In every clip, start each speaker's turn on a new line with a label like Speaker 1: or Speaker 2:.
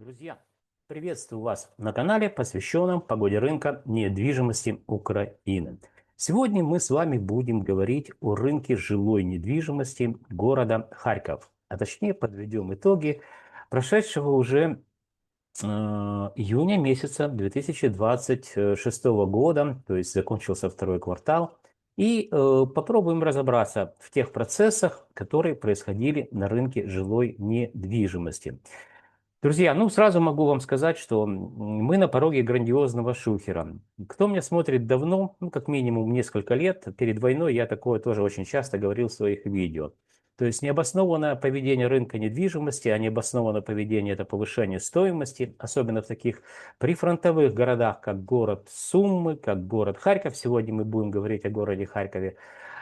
Speaker 1: Друзья, приветствую вас на канале, посвященном погоде рынка недвижимости Украины. Сегодня мы с вами будем говорить о рынке жилой недвижимости города Харьков. А точнее подведем итоги прошедшего уже июня месяца 2026 года, то есть закончился второй квартал, и попробуем разобраться в тех процессах, которые происходили на рынке жилой недвижимости. Друзья, ну сразу могу вам сказать, что мы на пороге грандиозного шухера. Кто меня смотрит давно, ну как минимум несколько лет, перед войной я такое тоже очень часто говорил в своих видео. То есть необоснованное поведение рынка недвижимости, а необоснованное поведение – это повышение стоимости, особенно в таких прифронтовых городах, как город Суммы, как город Харьков. Сегодня мы будем говорить о городе Харькове.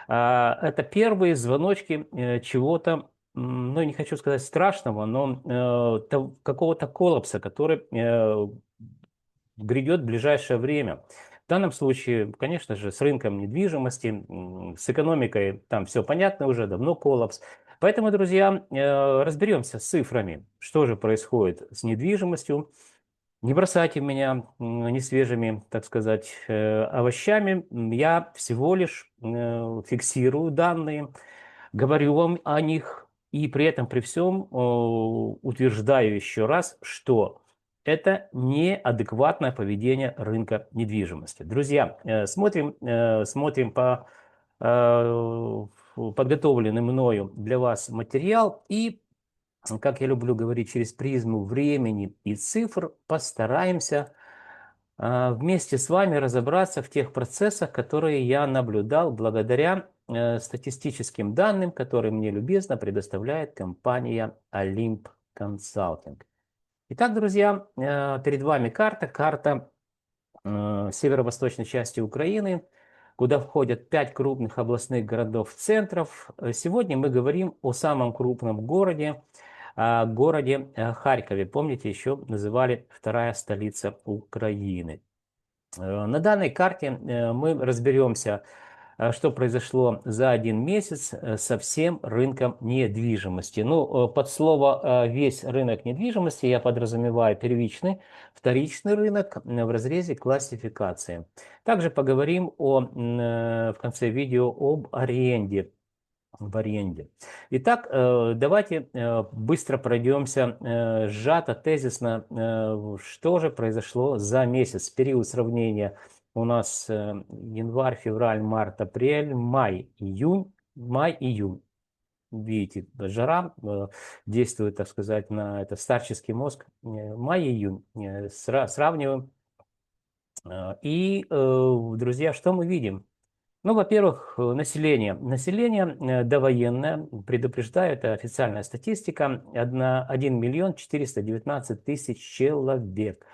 Speaker 1: Это первые звоночки чего-то, ну, не хочу сказать страшного, но какого-то коллапса, который грядет в ближайшее время. В данном случае, конечно же, с рынком недвижимости, с экономикой там все понятно уже, давно коллапс. Поэтому, друзья, разберемся с цифрами, что же происходит с недвижимостью. Не бросайте меня несвежими, так сказать, овощами. Я всего лишь фиксирую данные, говорю вам о них и при этом при всем утверждаю еще раз, что это неадекватное поведение рынка недвижимости. Друзья, смотрим по подготовленный мною для вас материал и, как я люблю говорить, через призму времени и цифр постараемся вместе с вами разобраться в тех процессах, которые я наблюдал благодаря статистическим данным, которые мне любезно предоставляет компания Olymp Consulting. Итак, друзья, перед вами карта северо-восточной части Украины, куда входят 5 крупных областных городов-центров. Сегодня мы говорим о самом крупном городе, городе Харькове. Помните, еще называли вторая столица Украины. На данной карте мы разберемся, что произошло за один месяц со всем рынком недвижимости. Ну, под слово весь рынок недвижимости я подразумеваю первичный, вторичный рынок в разрезе классификации. Также поговорим в конце видео об аренде. В аренде. Итак, давайте быстро пройдемся сжато, тезисно, что же произошло за месяц, период сравнения у нас январь, февраль, март, апрель, май, июнь. Видите, жара действует, так сказать, на это старческий мозг. Май-июнь сравниваем. И, друзья, что мы видим? Ну, во-первых, население. Население довоенное, предупреждаю, это официальная статистика, 1 419 000 человек.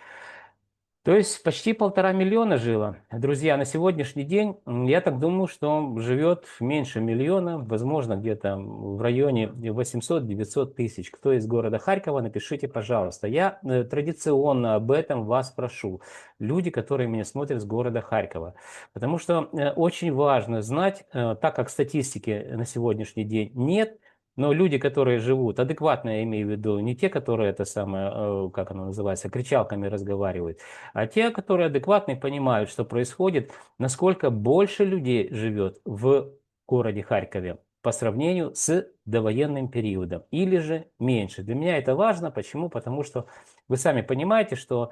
Speaker 1: То есть почти 1,5 миллиона жило. Друзья, на сегодняшний день, я так думаю, что живет меньше миллиона, возможно, где-то в районе 800-900 тысяч. Кто из города Харькова, напишите, пожалуйста. Я традиционно об этом вас прошу. Люди, которые меня смотрят с города Харькова. Потому что очень важно знать, так как статистики на сегодняшний день нет, но люди, которые живут, адекватно я имею в виду, не те, которые это самое, как оно называется, кричалками разговаривают, а те, которые адекватно понимают, что происходит, насколько больше людей живет в городе Харькове по сравнению с довоенным периодом, или же меньше. Для меня это важно. Почему? Потому что вы сами понимаете, что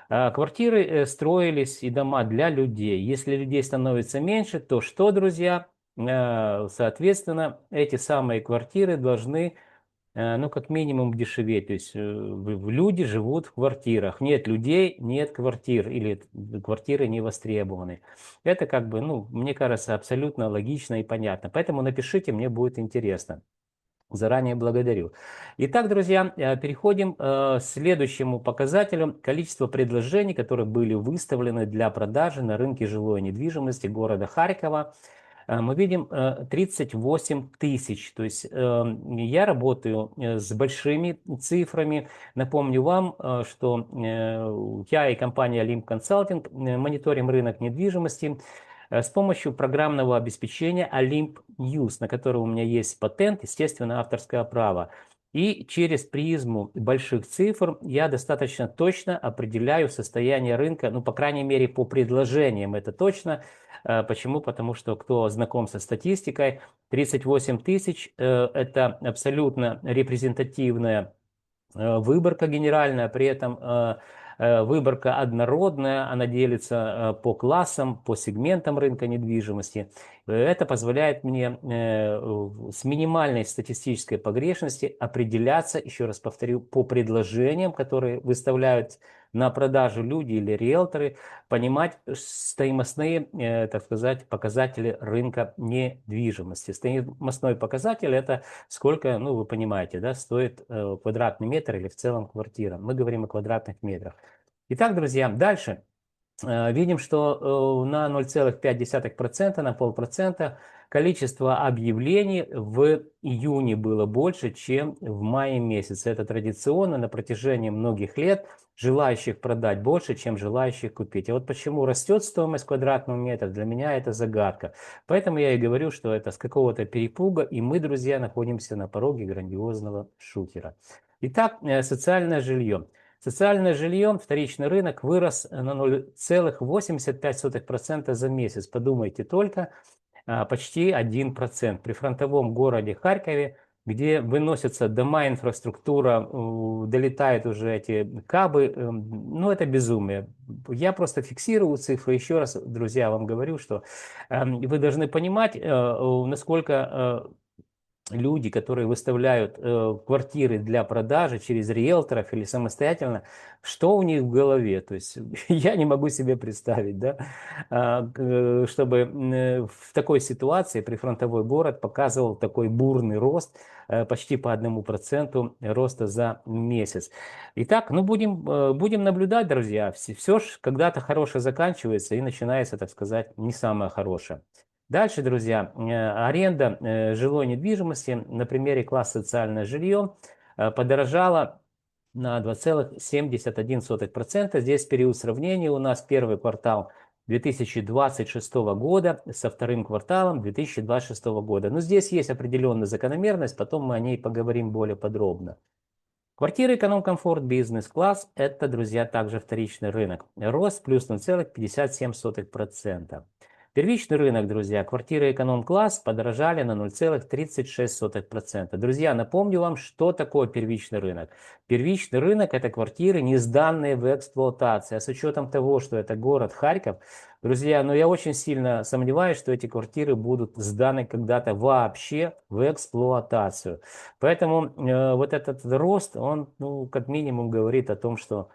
Speaker 1: квартиры строились и дома для людей. Если людей становится меньше, то что, друзья? Соответственно, эти самые квартиры должны, ну, как минимум дешеветь. То есть люди живут в квартирах. Нет людей, нет квартир. Или квартиры не востребованы. Это как бы, ну, мне кажется, абсолютно логично и понятно. Поэтому напишите, мне будет интересно. Заранее благодарю. Итак, друзья, переходим к следующему показателю. Количество предложений, которые были выставлены для продажи на рынке жилой недвижимости города Харькова. Мы видим 38 тысяч. То есть я работаю с большими цифрами. Напомню вам, что я и компания Olymp Consulting мониторим рынок недвижимости с помощью программного обеспечения Olymp News, на которое у меня есть патент, естественно, авторское право. И через призму больших цифр я достаточно точно определяю состояние рынка, ну, по крайней мере, по предложениям это точно. Почему? Потому что кто знаком со статистикой, 38 тысяч – это абсолютно репрезентативная выборка генеральная, при этом выборка однородная, она делится по классам, по сегментам рынка недвижимости. Это позволяет мне с минимальной статистической погрешностью определяться, еще раз повторю, по предложениям, которые выставляют на продажу люди или риэлторы, понимать стоимостные, так сказать, показатели рынка недвижимости. Стоимостной показатель – это сколько, ну, вы понимаете, да, стоит квадратный метр или в целом квартира. Мы говорим о квадратных метрах. Итак, друзья, дальше. Видим, что на 0,5%, на полпроцента количество объявлений в июне было больше, чем в мае месяце. Это традиционно на протяжении многих лет желающих продать больше, чем желающих купить. А вот почему растет стоимость квадратного метра, для меня это загадка. Поэтому я и говорю, что это с какого-то перепуга, и мы, друзья, находимся на пороге грандиозного шухера. Итак, социальное жилье. Социальное жилье, вторичный рынок вырос на 0,85% за месяц. Подумайте только, почти 1%. При фронтовом городе Харькове, где выносятся дома, инфраструктура, долетают уже эти кабы, ну это безумие. Я просто фиксирую цифры. Еще раз, друзья, вам говорю, что вы должны понимать, насколько люди, которые выставляют квартиры для продажи через риэлторов или самостоятельно, что у них в голове? То есть я не могу себе представить, да, чтобы в такой ситуации прифронтовой город показывал такой бурный рост, почти по 1% роста за месяц. Итак, ну будем наблюдать, друзья. Все же когда-то хорошее заканчивается и начинается, так сказать, не самое хорошее. Дальше, друзья, аренда жилой недвижимости на примере класса социальное жилье подорожала на 2,71%. Здесь период сравнения у нас первый квартал 2026 года со вторым кварталом 2026 года. Но здесь есть определенная закономерность, потом мы о ней поговорим более подробно. Квартиры эконом-комфорт бизнес-класс – это, друзья, также вторичный рынок. Рост плюс 0,57%. Первичный рынок, друзья, квартиры эконом-класс подорожали на 0,36%. Друзья, напомню вам, что такое первичный рынок. Первичный рынок – это квартиры, не сданные в эксплуатацию. А с учетом того, что это город Харьков, друзья, но я очень сильно сомневаюсь, что эти квартиры будут сданы когда-то вообще в эксплуатацию. Поэтому вот этот рост, он, ну, как минимум говорит о том, что,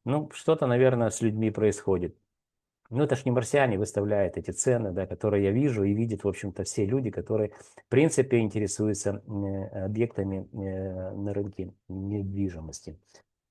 Speaker 1: ну, что-то, наверное, с людьми происходит. Ну, это ж не марсиане выставляют эти цены, да, которые я вижу и видят, в общем-то, все люди, которые, в принципе, интересуются объектами на рынке недвижимости.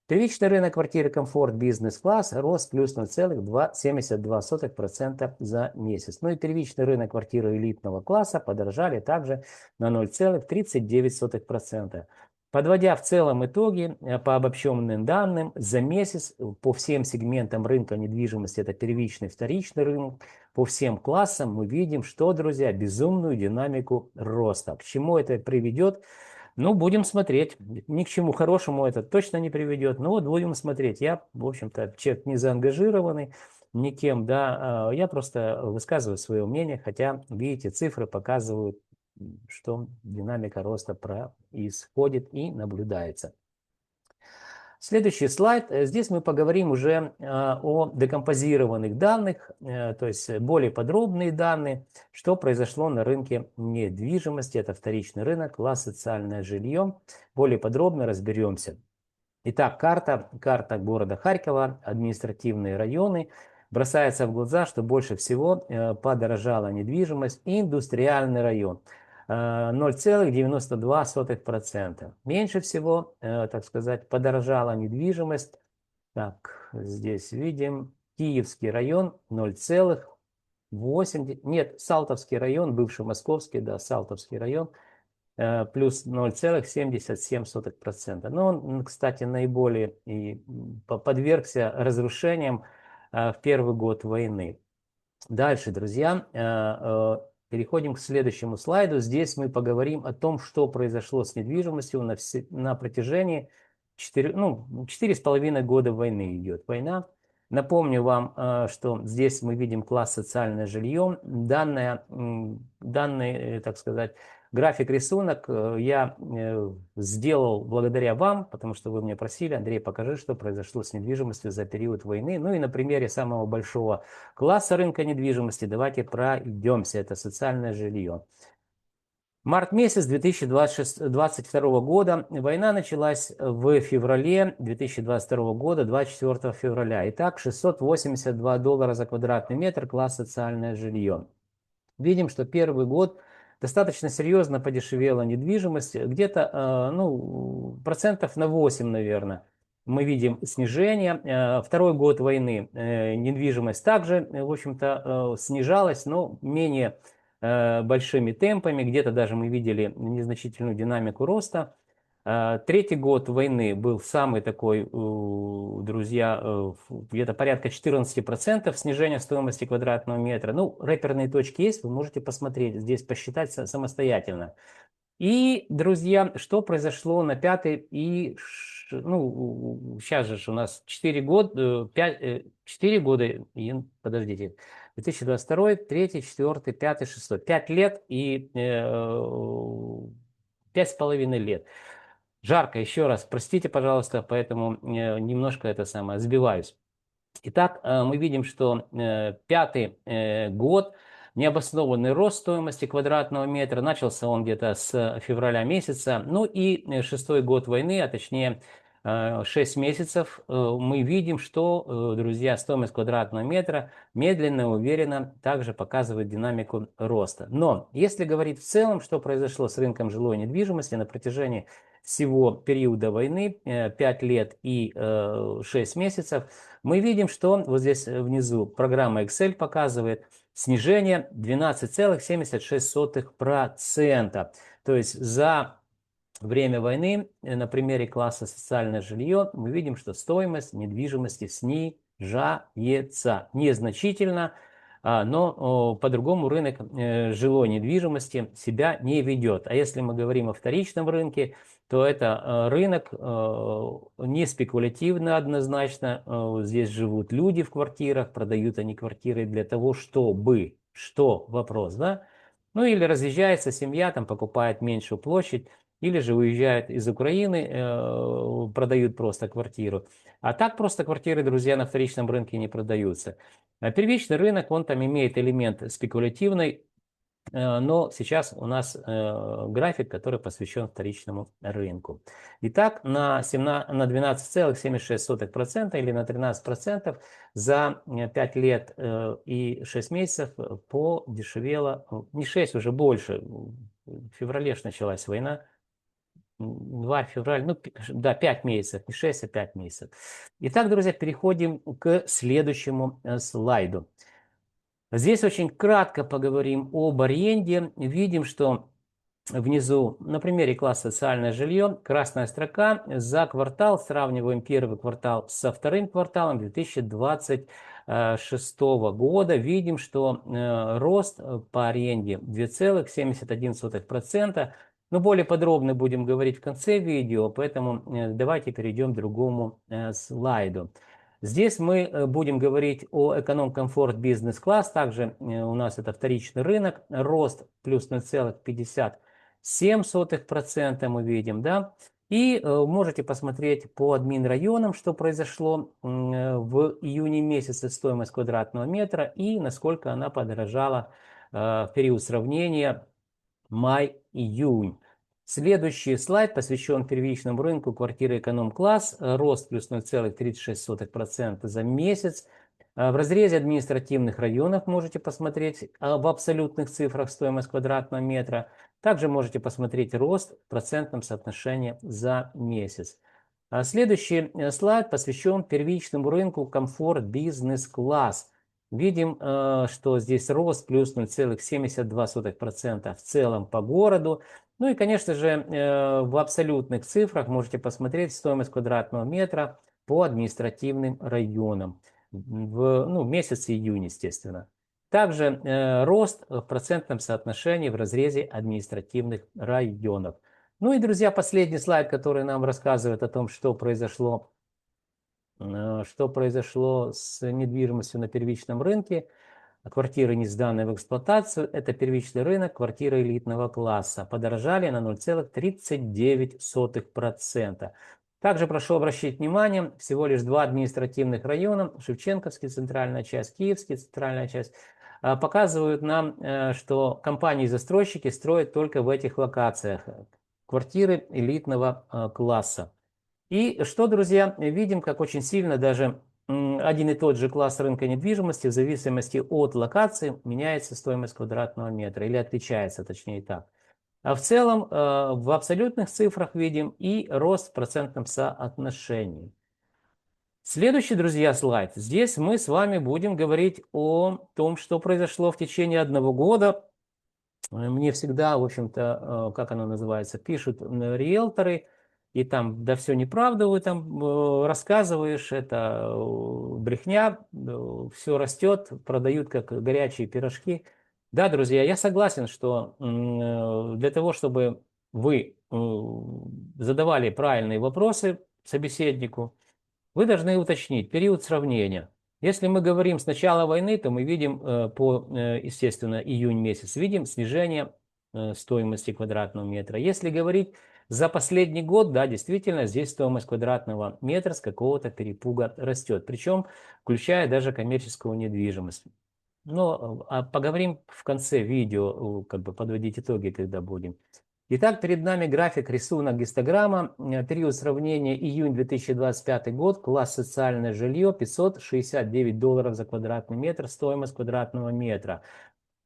Speaker 1: Первичный рынок квартиры комфорт бизнес-класс рос плюс 0,72% за месяц. Ну и первичный рынок квартиры элитного класса подорожали также на 0,39%. Подводя в целом итоги по обобщенным данным, за месяц по всем сегментам рынка недвижимости, это первичный, вторичный рынок, по всем классам мы видим, что, друзья, безумную динамику роста. К чему это приведет? Ну, будем смотреть. Ни к чему хорошему это точно не приведет. Но вот будем смотреть. Я, в общем-то, человек не заангажированный никем, да. Я просто высказываю свое мнение, хотя, видите, цифры показывают, что динамика роста происходит и наблюдается. Следующий слайд. Здесь мы поговорим уже о декомпозированных данных, то есть более подробные данные, что произошло на рынке недвижимости. Это вторичный рынок, класс социальное жилье. Более подробно разберемся. Итак, карта города Харькова, административные районы. Бросается в глаза, что больше всего подорожала недвижимость, индустриальный район. 0,92%. Меньше всего, так сказать, подорожала недвижимость. Так, здесь видим Киевский район 0,8. Нет, Салтовский район, бывший Московский, да, Салтовский район, плюс 0,77%. Но он, кстати, наиболее и подвергся разрушениям в первый год войны. Дальше, друзья, переходим к следующему слайду. Здесь мы поговорим о том, что произошло с недвижимостью на протяжении 4,5 года войны идет война. Напомню вам, что здесь мы видим класс социальное жилье. Данный, так сказать, график-рисунок я сделал благодаря вам, потому что вы меня просили: Андрей, покажи, что произошло с недвижимостью за период войны. Ну и на примере самого большого класса рынка недвижимости давайте пройдемся. Это социальное жилье. Март месяц 2022 года. Война началась в феврале 2022 года, 24 февраля. Итак, $682 за квадратный метр, класс социальное жилье. Видим, что первый год достаточно серьезно подешевела недвижимость, где-то процентов на 8, наверное. Мы видим снижение. Второй год войны недвижимость также, в общем-то, снижалась, но менее большими темпами. Где-то даже мы видели незначительную динамику роста. Третий год войны был самый такой, друзья, где-то порядка 14% снижения стоимости квадратного метра. Ну, реперные точки есть, вы можете посмотреть, здесь посчитать самостоятельно. И, друзья, что произошло на пятый и... сейчас же у нас 4 года, 4 года, подождите, 2022, 3, 4, 5, 6, 5 лет и 5,5 лет. Жарко, еще раз, простите, пожалуйста, поэтому немножко это самое, сбиваюсь. Итак, мы видим, что пятый год, необоснованный рост стоимости квадратного метра, начался он где-то с февраля месяца, ну и шестой год войны, а точнее 6 месяцев, мы видим, что, друзья, стоимость квадратного метра медленно и уверенно также показывает динамику роста. Но если говорить в целом, что произошло с рынком жилой недвижимости на протяжении всего периода войны, 5 лет и 6 месяцев, мы видим, что вот здесь внизу программа Excel показывает снижение 12,76%. То есть за время войны на примере класса социальное жилье мы видим, что стоимость недвижимости снижается незначительно, но по-другому рынок жилой недвижимости себя не ведет. А если мы говорим о вторичном рынке, то это рынок не спекулятивный однозначно. Здесь живут люди в квартирах, продают они квартиры для того, чтобы, что вопрос, да? Ну или разъезжается семья, там покупает меньшую площадь, или же уезжают из Украины, продают просто квартиру. А так просто квартиры, друзья, на вторичном рынке не продаются. А первичный рынок, он там имеет элемент спекулятивный, но сейчас у нас график, который посвящен вторичному рынку. Итак, на 12,76% или на 13% за 5 лет и 6 месяцев подешевело, не 6, уже больше, в феврале началась война, январь, февраль, да, 5 месяцев, не 6, а 5 месяцев. Итак, друзья, переходим к следующему слайду. Здесь очень кратко поговорим об аренде. Видим, что внизу на примере класса социальное жилье красная строка за квартал, сравниваем первый квартал со вторым кварталом 2026 года. Видим, что рост по аренде 2,71%. Но более подробно будем говорить в конце видео, поэтому давайте перейдем к другому слайду. Здесь мы будем говорить о эконом-комфорт бизнес-класс. Также у нас это вторичный рынок. Рост плюс 0,57% мы видим, да. И можете посмотреть по админ районам, что произошло в июне месяце, стоимость квадратного метра и насколько она подорожала в период сравнения май-июнь. Следующий слайд посвящен первичному рынку квартиры эконом-класс. Рост плюс 0,36% за месяц. В разрезе административных районов можете посмотреть в абсолютных цифрах стоимость квадратного метра. Также можете посмотреть рост в процентном соотношении за месяц. Следующий слайд посвящен первичному рынку комфорт бизнес-класс. Видим, что здесь рост плюс 0,72% в целом по городу. Ну и, конечно же, в абсолютных цифрах можете посмотреть стоимость квадратного метра по административным районам в месяц июнь, естественно. Также рост в процентном соотношении в разрезе административных районов. Ну и, друзья, последний слайд, который нам рассказывает о том, что произошло с недвижимостью на первичном рынке. Квартиры, не сданные в эксплуатацию, это первичный рынок, квартиры элитного класса, подорожали на 0,39%. Также прошу обращать внимание, всего лишь два административных района, Шевченковский, центральная часть, Киевский, центральная часть, показывают нам, что компании-застройщики строят только в этих локациях квартиры элитного класса. И что, друзья, видим, как очень сильно даже один и тот же класс рынка недвижимости в зависимости от локации меняется стоимость квадратного метра или отличается, точнее так. А в целом в абсолютных цифрах видим и рост в процентном соотношении. Следующий, друзья, слайд. Здесь мы с вами будем говорить о том, что произошло в течение одного года. Мне всегда, в общем-то, как оно называется, пишут риэлторы, и там, да все неправда, вы там рассказываешь, это брехня, все растет, продают как горячие пирожки. Да, друзья, я согласен, что для того, чтобы вы задавали правильные вопросы собеседнику, вы должны уточнить период сравнения. Если мы говорим с начала войны, то мы видим естественно, июнь месяц, видим снижение стоимости квадратного метра. Если говорить за последний год, да, действительно, здесь стоимость квадратного метра с какого-то перепуга растет, причем включая даже коммерческую недвижимость. Но поговорим в конце видео, как бы подводить итоги, когда будем. Итак, перед нами график, рисунок, гистограмма. Период сравнения июнь 2025 год. Класс социальное жилье. $569 за квадратный метр. Стоимость квадратного метра.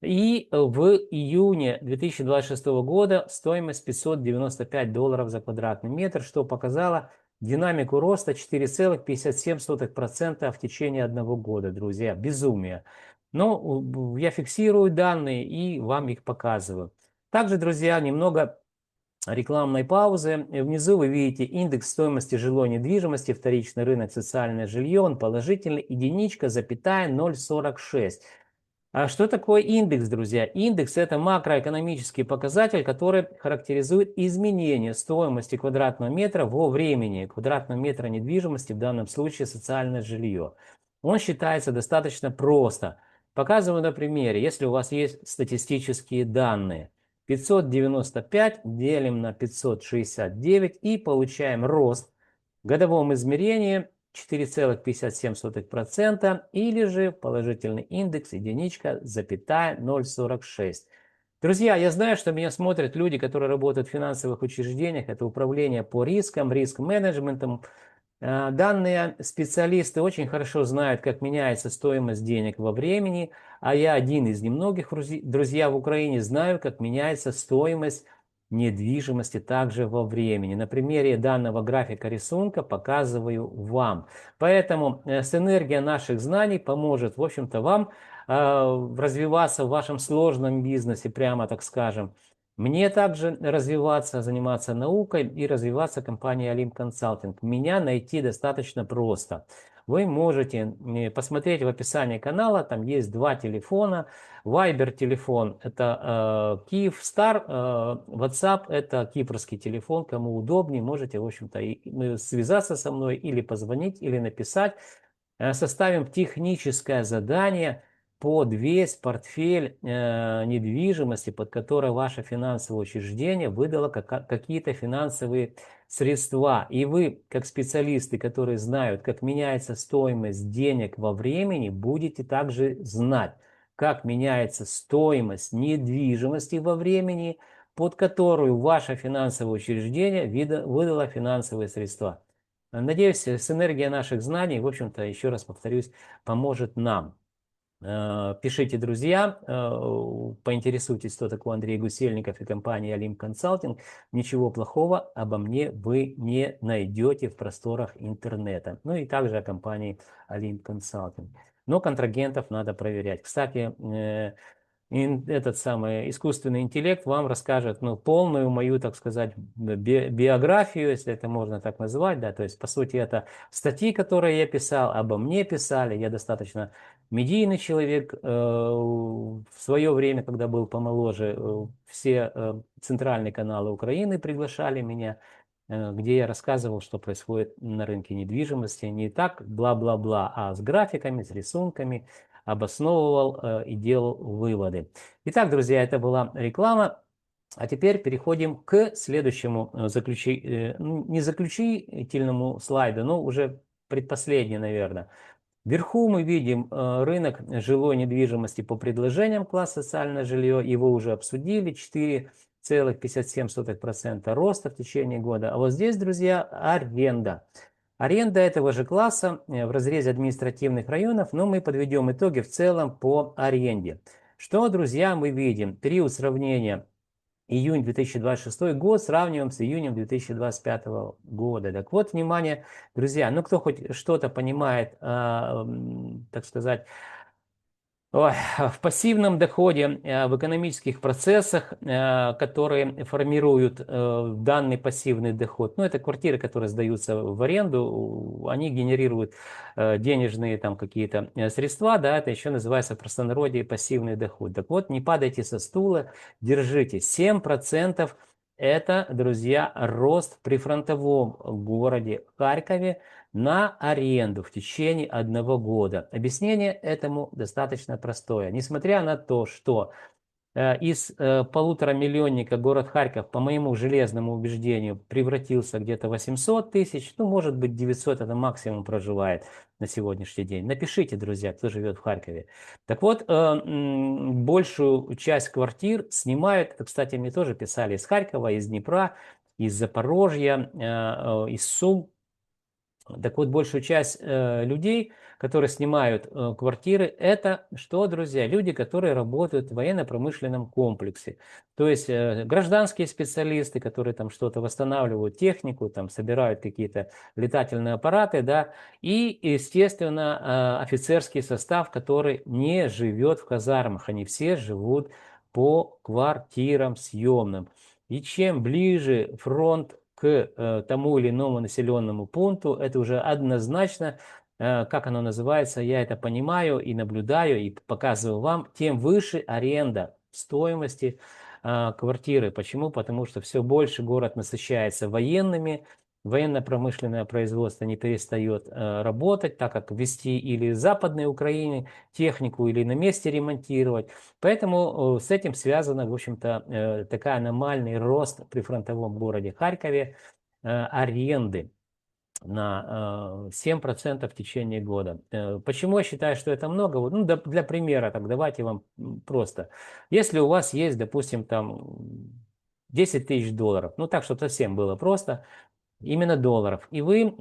Speaker 1: И в июне 2026 года стоимость $595 за квадратный метр, что показало динамику роста 4,57% в течение одного года, друзья. Безумие. Но я фиксирую данные и вам их показываю. Также, друзья, немного рекламной паузы. Внизу вы видите индекс стоимости жилой недвижимости, вторичный рынок, социальное жилье. Он положительный, единичка, запятая, 0,46. А что такое индекс, друзья? Индекс – это макроэкономический показатель, который характеризует изменение стоимости квадратного метра во времени, квадратного метра недвижимости, в данном случае социальное жилье. Он считается достаточно просто. Показываю на примере, если у вас есть статистические данные. 595 делим на 569 и получаем рост в годовом измерении 4,57% или же положительный индекс единичка, запятая 0,46. Друзья, я знаю, что меня смотрят люди, которые работают в финансовых учреждениях, это управление по рискам, риск-менеджментом. Данные специалисты очень хорошо знают, как меняется стоимость денег во времени, а я один из немногих, друзья, в Украине знаю, как меняется стоимость недвижимости также во времени. На примере данного графика рисунка показываю вам. Поэтому синергия наших знаний поможет, в общем-то, вам развиваться в вашем сложном бизнесе, прямо так скажем. Мне также развиваться, заниматься наукой и развиваться компанией Олимп Консалтинг. Меня найти достаточно просто. Вы можете посмотреть в описании канала, там есть два телефона. Viber телефон – это Kyivstar, WhatsApp – это кипрский телефон, кому удобнее, можете, в общем-то, связаться со мной или позвонить, или написать. Составим техническое задание под весь портфель недвижимости, под который ваше финансовое учреждение выдало какие-то финансовые средства. И вы, как специалисты, которые знают, как меняется стоимость денег во времени, будете также знать, как меняется стоимость недвижимости во времени, под которую ваше финансовое учреждение выдало финансовые средства. Надеюсь, синергия наших знаний, в общем-то, еще раз повторюсь, поможет нам. Пишите, друзья, поинтересуйтесь, кто такой Андрей Гусельников и компания Олимп Консалтинг. Ничего плохого обо мне вы не найдете в просторах интернета. Ну и также о компании Олимп Консалтинг. Но контрагентов надо проверять. Кстати, этот самый искусственный интеллект вам расскажет, ну, полную мою, так сказать, биографию, если это можно так назвать, да, то есть, по сути, это статьи, которые я писал, обо мне писали, я достаточно медийный человек, в свое время, когда был помоложе, все центральные каналы Украины приглашали меня, где я рассказывал, что происходит на рынке недвижимости, не так бла-бла-бла, а с графиками, с рисунками, обосновывал и делал выводы. Итак, друзья, это была реклама. А теперь переходим к следующему не заключительному слайду, но уже предпоследний, наверное. Вверху мы видим рынок жилой недвижимости по предложениям класса социальное жилье. Его уже обсудили. 4,57% роста в течение года. А вот здесь, друзья, аренда. Аренда этого же класса в разрезе административных районов, но мы подведем итоги в целом по аренде. Что, друзья, мы видим? Период сравнения июнь 2026 год сравниваем с июнем 2025 года. Так вот, внимание, друзья, ну кто хоть что-то понимает, так сказать, в пассивном доходе, в экономических процессах, которые формируют данный пассивный доход. Ну, это квартиры, которые сдаются в аренду, они генерируют денежные там какие-то средства, да, это еще называется в простонародье пассивный доход. Так вот, не падайте со стула, держите. 7% это, друзья, рост при фронтовом городе Харькове на аренду в течение 1 года. Объяснение этому достаточно простое. Несмотря на то, что из 1,5-миллионника город Харьков, по моему железному убеждению, превратился где-то 800 тысяч, ну, может быть, 900 это максимум проживает на сегодняшний день. Напишите, друзья, кто живет в Харькове. Так вот, большую часть квартир снимают, это, кстати, мне тоже писали из Харькова, из Днепра, из Запорожья, из Сум. Так вот, большую часть людей, которые снимают квартиры, это что, друзья? Люди, которые работают в военно-промышленном комплексе. То есть гражданские специалисты, которые там что-то восстанавливают, технику, там собирают какие-то летательные аппараты, да, и, естественно, офицерский состав, который не живет в казармах. Они все живут по квартирам съемным. И чем ближе фронт к тому или иному населенному пункту, это уже однозначно, как оно называется, я это понимаю и наблюдаю, и показываю вам, тем выше аренда стоимости квартиры. Почему? Потому что все больше город насыщается военными, военно-промышленное производство не перестает работать, так как вести или в Западной Украине технику, или на месте ремонтировать. Поэтому с этим связано, в общем-то, такой аномальный рост при фронтовом городе Харькове аренды на 7% в течение года. Почему я считаю, что это много? Ну, для примера, так давайте вам просто. Если у вас есть, допустим, там 10 тысяч долларов, ну так, чтобы совсем было просто, именно долларов. И вы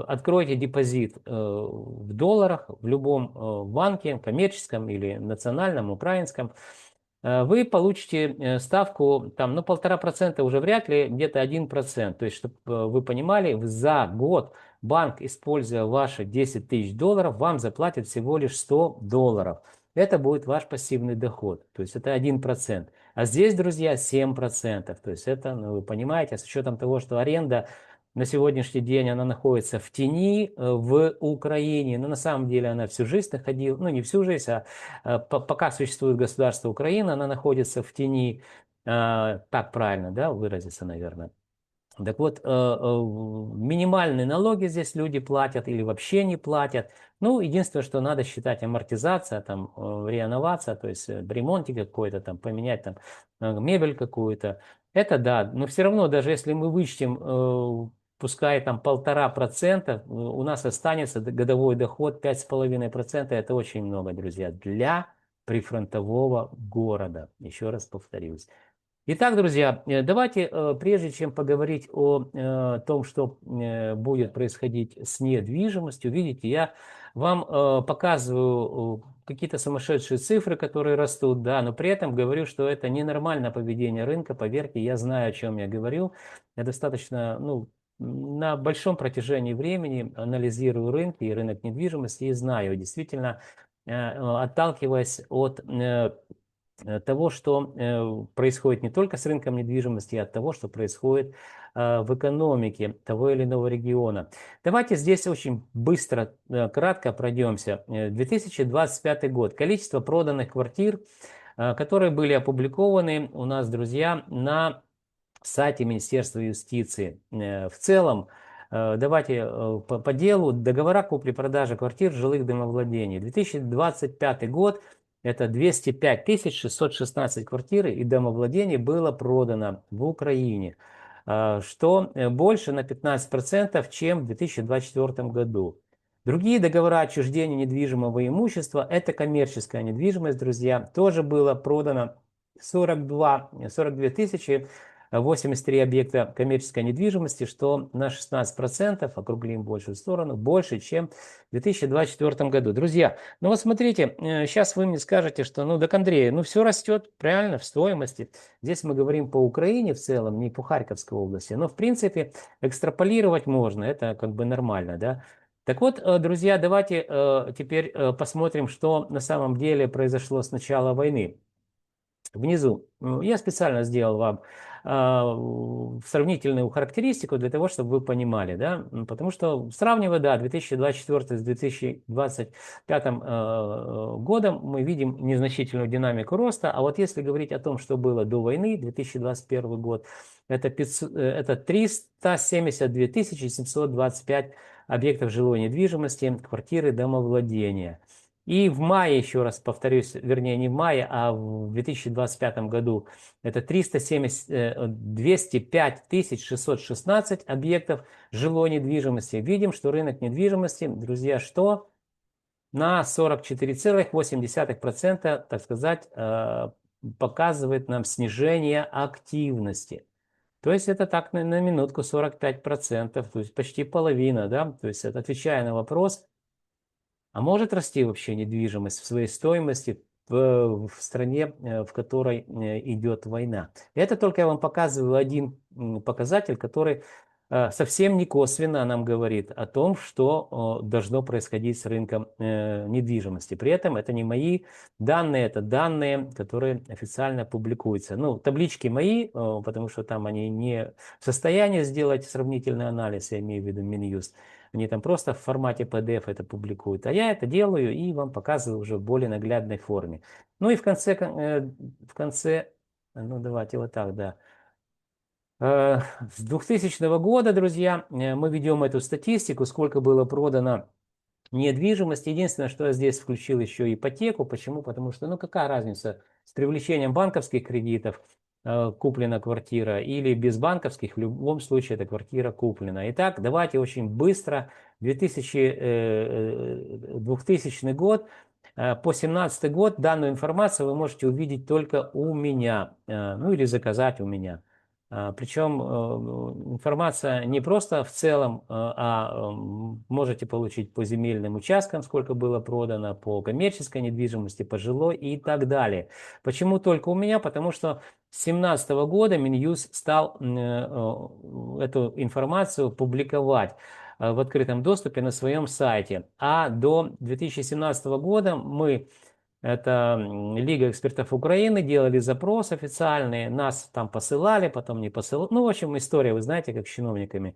Speaker 1: откроете депозит в долларах в любом банке, коммерческом или национальном, украинском. Вы получите ставку там, ну, 1,5% уже вряд ли, где-то 1%. То есть, чтобы вы понимали, за год банк, используя ваши 10 тысяч долларов, вам заплатит всего лишь 100 долларов. Это будет ваш пассивный доход. То есть, это 1%. А здесь, друзья, 7%. То есть, это, ну, вы понимаете, с учетом того, что аренда на сегодняшний день она находится в тени в Украине, но на самом деле она всю жизнь находилась, ну не всю жизнь, пока существует государство Украина, она находится в тени, так правильно, да, выразиться, наверное. Так вот, минимальные налоги здесь люди платят или вообще не платят. Ну, единственное, что надо считать амортизация, там, реновация, то есть ремонтик какой-то, там, поменять там мебель какую-то. Это да, но все равно, даже если мы вычтем, пускай там 1,5%, у нас останется годовой доход 5,5%. Это очень много, друзья, для прифронтового города. Еще раз повторюсь. Итак, друзья, давайте, прежде чем поговорить о том, что будет происходить с недвижимостью, видите, я вам показываю какие-то сумасшедшие цифры, которые растут, да, но при этом говорю, что это ненормальное поведение рынка, поверьте, я знаю, о чем я говорю, я достаточно, ну, на большом протяжении времени анализирую рынки и рынок недвижимости и знаю, действительно, отталкиваясь от того, что происходит не только с рынком недвижимости, а от того, что происходит в экономике того или иного региона. Давайте здесь очень быстро, кратко пройдемся. 2025 год. Количество проданных квартир, которые были опубликованы у нас, друзья, на сайте Министерства юстиции. В целом, давайте по делу, договора купли-продажи квартир жилых домовладений. 2025 год, это 205 616 квартир и домовладений было продано в Украине, что больше на 15%, чем в 2024 году. Другие договора отчуждения недвижимого имущества – это коммерческая недвижимость, друзья, тоже было продано 42 тысячи 83 объекта коммерческой недвижимости, что на 16%, округлим большую сторону, больше, чем в 2024 году. Друзья, ну вот смотрите, сейчас вы мне скажете, что, ну, так, Андрей, ну все растет правильно в стоимости. Здесь мы говорим по Украине в целом, не по Харьковской области, но в принципе экстраполировать можно, это как бы нормально, да. Так вот, друзья, давайте теперь посмотрим, что на самом деле произошло с начала войны. Внизу я специально сделал вам сравнительную характеристику для того, чтобы вы понимали, да, потому что сравнивая, да, 2024 с 2025 годом, мы видим незначительную динамику роста, а вот если говорить о том, что было до войны, 2021 год, это 372 725 объектов жилой недвижимости, квартиры, домовладения. И в мае, еще раз повторюсь, вернее не в мае, а в 2025 году это 205 616 объектов жилой недвижимости. Видим, что рынок недвижимости, друзья, что на 44,8%, так сказать, показывает нам снижение активности. То есть это так на минутку 45%, то есть почти половина, да, то есть отвечая на вопрос, а может расти вообще недвижимость в своей стоимости в стране, в которой идет война? Это только я вам показываю один показатель, который совсем не косвенно нам говорит о том, что должно происходить с рынком недвижимости. При этом это не мои данные, это данные, которые официально публикуются. Ну, таблички мои, потому что там они не в состоянии сделать сравнительный анализ, я имею в виду Минюст. Они там просто в формате PDF это публикуют. А я это делаю и вам показываю уже в более наглядной форме. Ну и в конце, ну давайте вот так, да. С 2000 года, друзья, мы ведем эту статистику, сколько было продано недвижимость. Единственное, что я здесь включил еще ипотеку. Почему? Потому что, ну какая разница с привлечением банковских кредитов куплена квартира или без банковских, в любом случае эта квартира куплена. Итак, давайте очень быстро. 2000 год. По 2017 год данную информацию вы можете увидеть только у меня, ну или заказать у меня. Причем информация не просто в целом, а можете получить по земельным участкам, сколько было продано, по коммерческой недвижимости, по жилой и так далее. Почему только у меня? Потому что с 2017 года Минюст стал эту информацию публиковать в открытом доступе на своем сайте. А до 2017 года мы, это Лига экспертов Украины, делали запрос официальный, нас там посылали, потом не посылали. Ну, в общем, история, вы знаете, как с чиновниками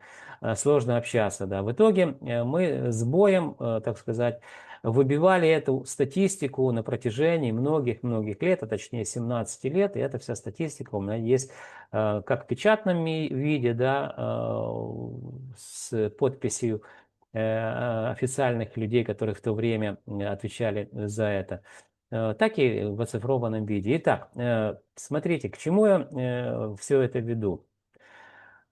Speaker 1: сложно общаться. Да. В итоге мы с боем, так сказать, выбивали эту статистику на протяжении многих-многих лет, а точнее 17 лет, и эта вся статистика у меня есть как в печатном виде, да, с подписью официальных людей, которые в то время отвечали за это, так и в оцифрованном виде. Итак, смотрите, к чему я все это веду.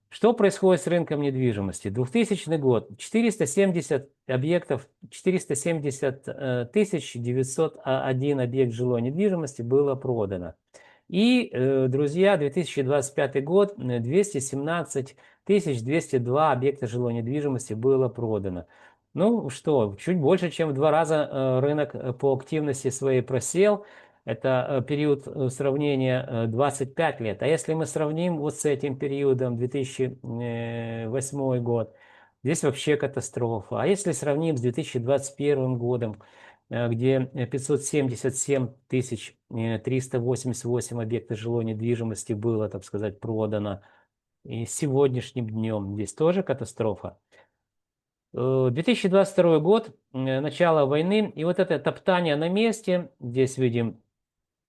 Speaker 1: Что происходит с рынком недвижимости? 2000 год. 470 объектов, 470 901 объект жилой недвижимости было продано. И, друзья, 2025 год, 217 202 объекта жилой недвижимости было продано. Ну что, чуть больше, чем в 2 раза рынок по активности своей просел. Это период сравнения 25 лет. А если мы сравним вот с этим периодом 2008 год, здесь вообще катастрофа. А если сравним с 2021 годом, где 577 388 объектов жилой недвижимости было, так сказать, продано. И сегодняшним днем здесь тоже катастрофа. 2022 год, начало войны, и вот это топтание на месте, здесь видим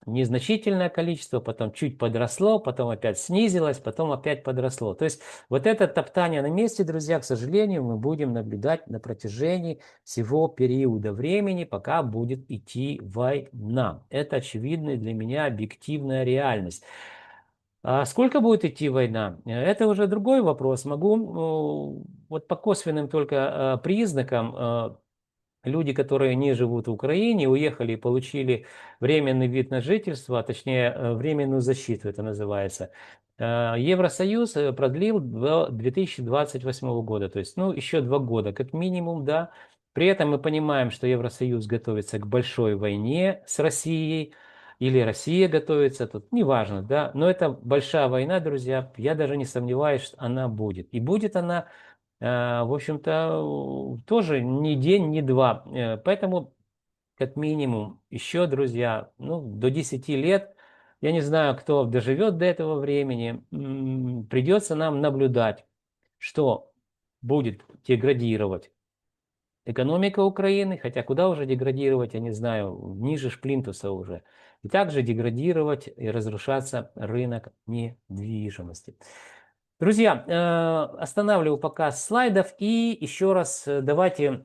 Speaker 1: незначительное количество, потом чуть подросло, потом опять снизилось, потом опять подросло. То есть вот это топтание на месте, друзья, к сожалению, мы будем наблюдать на протяжении всего периода времени, пока будет идти война. Это очевидная для меня объективная реальность. А сколько будет идти война? Это уже другой вопрос. Могу вот по косвенным только признакам люди, которые не живут в Украине, уехали и получили временный вид на жительство, а точнее временную защиту это называется. Евросоюз продлил до 2028 года, то есть ну, еще 2 года как минимум, да. При этом мы понимаем, что Евросоюз готовится к большой войне с Россией, или Россия готовится, тут неважно, да, но это большая война, друзья, я даже не сомневаюсь, что она будет. И будет она в общем-то, тоже ни день, ни два. Поэтому, как минимум, еще, друзья, ну, до 10 лет, я не знаю, кто доживет до этого времени, придется нам наблюдать, что будет деградировать экономика Украины, хотя куда уже деградировать, я не знаю, ниже Шплинтуса уже. И также деградировать и разрушаться рынок недвижимости. Друзья, останавливаю показ слайдов и еще раз давайте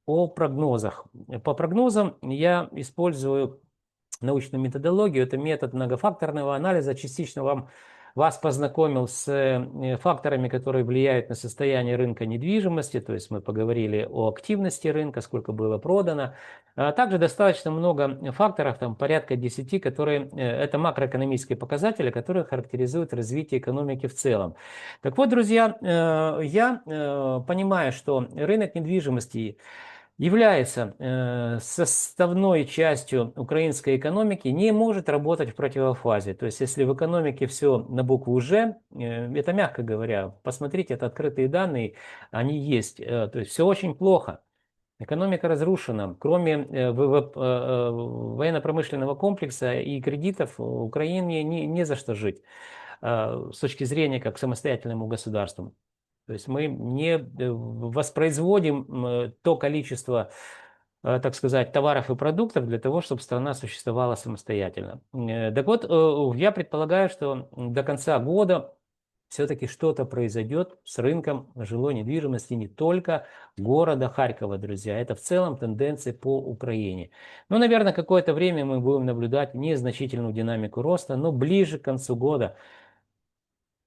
Speaker 1: о прогнозах. По прогнозам я использую научную методологию. Это метод многофакторного анализа. Частично вас познакомил с факторами, которые влияют на состояние рынка недвижимости. То есть мы поговорили о активности рынка, сколько было продано. Также достаточно много факторов, там порядка 10, которые это макроэкономические показатели, которые характеризуют развитие экономики в целом. Так вот, друзья, я понимаю, что рынок недвижимости является составной частью украинской экономики, не может работать в противофазе. То есть, если в экономике все на букву «Ж», это мягко говоря, посмотрите, это открытые данные, они есть. То есть, все очень плохо. Экономика разрушена. Кроме военно-промышленного комплекса и кредитов, Украине не за что жить с точки зрения как самостоятельному государству. То есть мы не воспроизводим то количество, так сказать, товаров и продуктов для того, чтобы страна существовала самостоятельно. Так вот, я предполагаю, что до конца года все-таки что-то произойдет с рынком жилой недвижимости не только города Харькова, друзья. Это в целом тенденции по Украине. Ну, наверное, какое-то время мы будем наблюдать незначительную динамику роста, но ближе к концу года,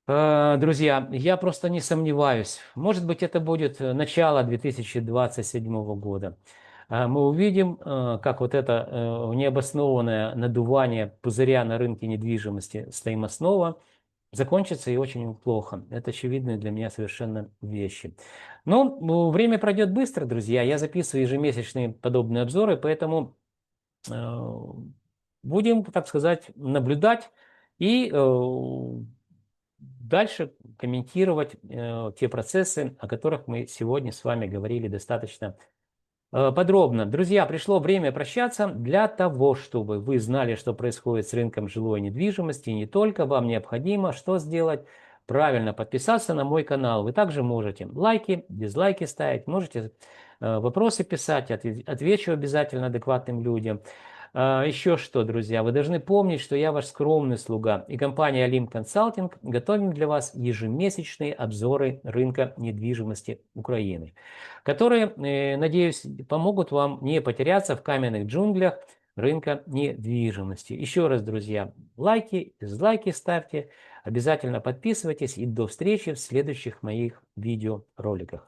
Speaker 1: друзья, я просто не сомневаюсь. Может быть, это будет начало 2027 года. Мы увидим, как вот это необоснованное надувание пузыря на рынке недвижимости стоимостного закончится и очень плохо. Это очевидные для меня совершенно вещи. Но время пройдет быстро, друзья. Я записываю ежемесячные подобные обзоры, поэтому будем, так сказать, наблюдать и дальше комментировать те процессы, о которых мы сегодня с вами говорили достаточно подробно. Друзья, пришло время прощаться. Для того, чтобы вы знали, что происходит с рынком жилой недвижимости, и не только, вам необходимо что сделать? Правильно подписаться на мой канал. Вы также можете лайки, дизлайки ставить, можете вопросы писать, отвечу обязательно адекватным людям. Еще что, друзья, вы должны помнить, что я ваш скромный слуга, и компания Олимп Консалтинг готовим для вас ежемесячные обзоры рынка недвижимости Украины, которые, надеюсь, помогут вам не потеряться в каменных джунглях рынка недвижимости. Еще раз, друзья, лайки, дизлайки ставьте, обязательно подписывайтесь и до встречи в следующих моих видеороликах.